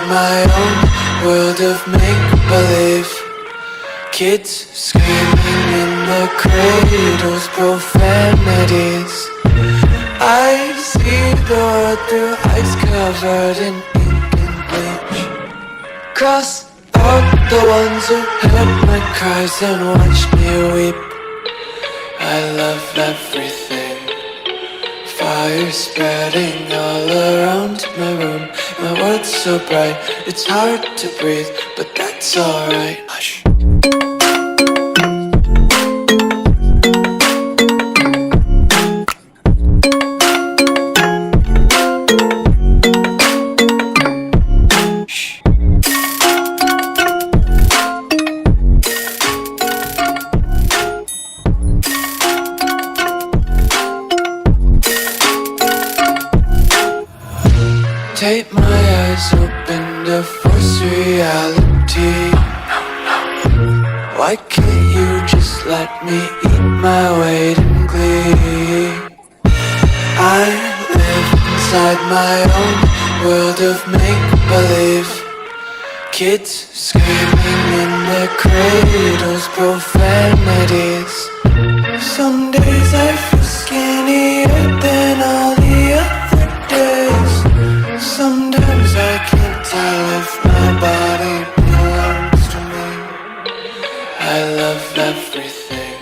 my own world of make-believe. Kids screaming in the cradles, profanities. I see the world through eyes covered in ink and bleach. Cross out the ones who heard my cries and watched me weep. I love everything. Fire spreading all around my room. My world's so bright, it's hard to breathe, but that's alright. Hush. Take my eyes open to force reality. Why can't you just let me eat my weight in glee? I live inside my own world of make-believe. Kids screaming in their cradles, profanities. Some days I feel skinnier than all the other days. Sometimes I can't tell if my body belongs to me. I love everything.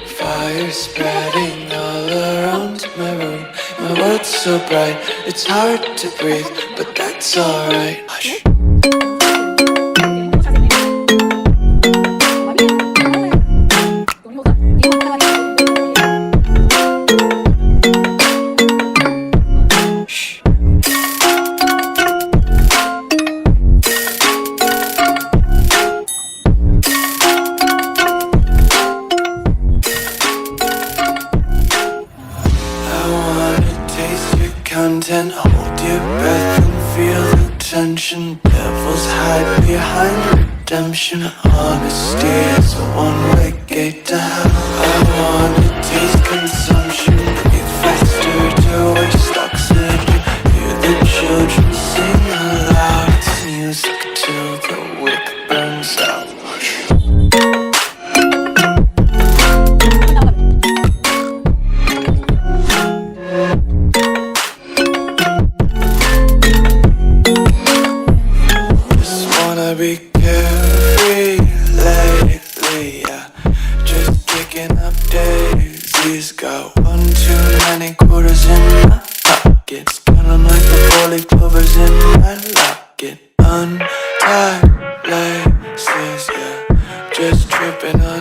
Fire spreading all around my room. My world's so bright, it's hard to breathe, but that's alright. Hush. Content, hold your breath and feel the tension. Devils hide behind redemption. Honesty is a one-way gate to hell. I wanna taste consumption. Breathe faster to waste oxygen. Hear the children sing aloud. It's music till the wick burns out. Be carefree lately, yeah. Just kicking up daisies. Got one too many quarters in my pockets. Count 'em like the 4-leaf clovers in my locket. Untied laces, yeah. Just tripping on